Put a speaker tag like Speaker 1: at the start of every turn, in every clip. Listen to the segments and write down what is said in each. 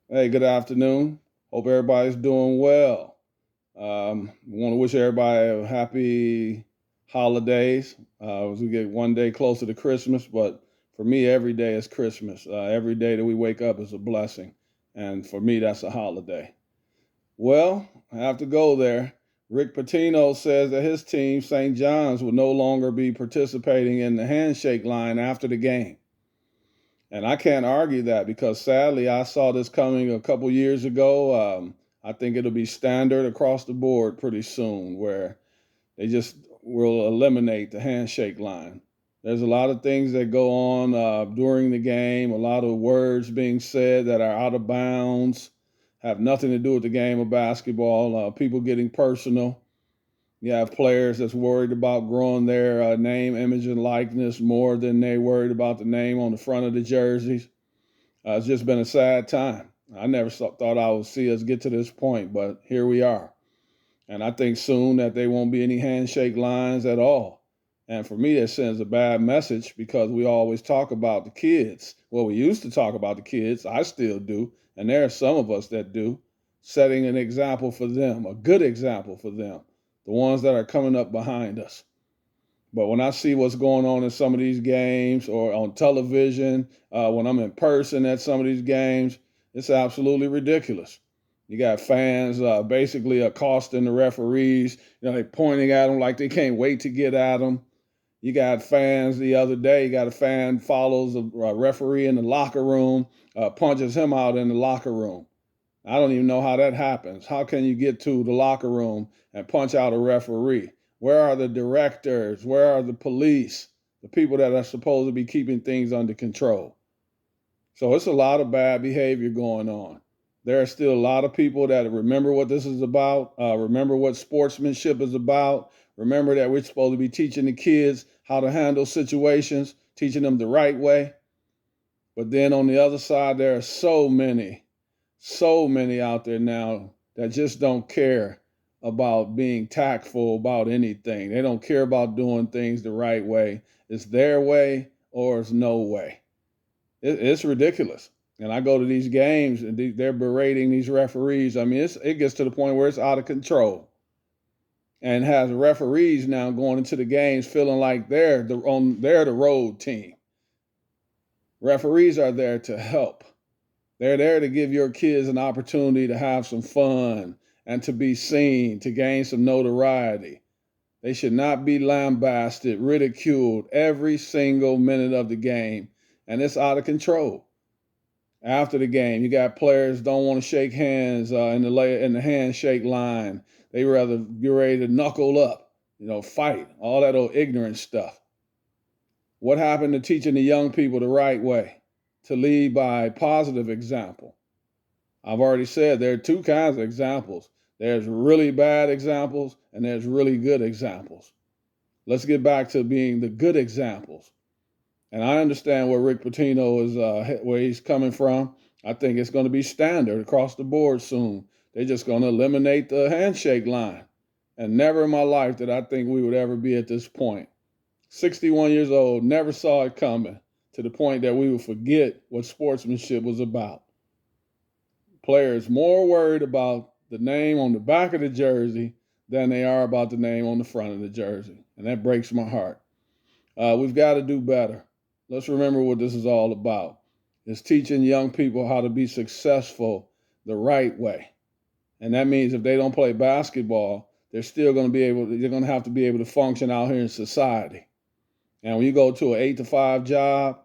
Speaker 1: Hey, good afternoon. Hope everybody's doing well. Want to wish everybody a happy holidays as we get one day closer to Christmas. But for me, every day is Christmas. Every day that we wake up is a blessing. And for me, that's a holiday. Well, I have to go there. Rick Pitino says that his team, St. John's, will no longer be participating in the handshake line after the game. And I can't argue that because sadly, I saw this coming a couple years ago. I think it'll be standard across the board pretty soon where they just will eliminate the handshake line. There's a lot of things that go on during the game, a lot of words being said that are out of bounds, have nothing to do with the game of basketball, people getting personal. You have players that's worried about growing their name, image, and likeness more than they worried about the name on the front of the jerseys. It's just been a sad time. I never thought I would see us get to this point, but here we are. And I think soon that there won't be any handshake lines at all. And for me, that sends a bad message because we always talk about the kids. Well, we used to talk about the kids. I still do. And there are some of us that do, setting an example for them, a good example for them, the ones that are coming up behind us. But when I see what's going on in some of these games or on television, when I'm in person at some of these games, it's absolutely ridiculous. You got fans basically accosting the referees. They pointing at them like they can't wait to get at them. You got fans the other day. You got a fan follows a referee in the locker room, punches him out in the locker room. I don't even know how that happens. How can you get to the locker room and punch out a referee? Where are the directors? Where are the police? The people that are supposed to be keeping things under control. So it's a lot of bad behavior going on. There are still a lot of people that remember what this is about, remember what sportsmanship is about, remember that we're supposed to be teaching the kids how to handle situations, teaching them the right way. But then on the other side, there are so many out there now that just don't care about being tactful about anything. They don't care about doing things the right way. It's their way or it's no way. It's ridiculous. And I go to these games and they're berating these referees. I mean, it gets to the point where it's out of control and has referees now going into the games feeling like they're the road team. Referees are there to help. They're there to give your kids an opportunity to have some fun and to be seen, to gain some notoriety. They should not be lambasted, ridiculed every single minute of the game, and it's out of control. After the game, you got players don't want to shake hands in the handshake line. They rather get ready to knuckle up, fight, all that old ignorant stuff. What happened to teaching the young people the right way, to lead by positive example? I've already said there are two kinds of examples. There's really bad examples and there's really good examples. Let's get back to being the good examples. And I understand where Rick Pitino is, where he's coming from. I think it's going to be standard across the board soon. They're just going to eliminate the handshake line. And never in my life did I think we would ever be at this point. 61 years old, never saw it coming to the point that we would forget what sportsmanship was about. Players more worried about the name on the back of the jersey than they are about the name on the front of the jersey. And that breaks my heart. We've got to do better. Let's remember what this is all about. It's teaching young people how to be successful the right way. And that means if they don't play basketball, they're going to have to be able to function out here in society. And when you go to an 8 to 5 job,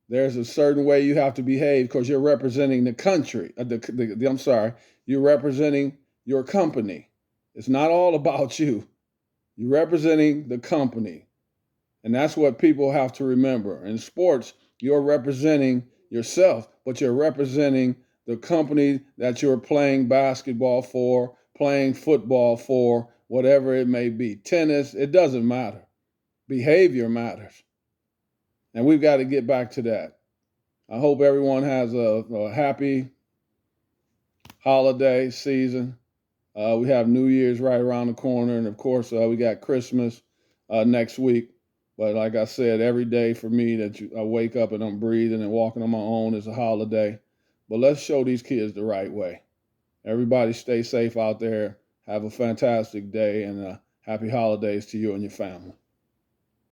Speaker 1: there's a certain way you have to behave because you're representing the country. I'm sorry, you're representing your company. It's not all about you. You're representing the company. And that's what people have to remember. In sports, you're representing yourself, but you're representing the company that you're playing basketball for, playing football for, whatever it may be. Tennis, it doesn't matter. Behavior matters. And we've got to get back to that. I hope everyone has a happy holiday season. We have New Year's right around the corner. And of course, we got Christmas next week. But like I said, every day for me I wake up and I'm breathing and walking on my own is a holiday. but let's show these kids the right way. Everybody stay safe out there. Have a fantastic day and happy holidays to you and your family.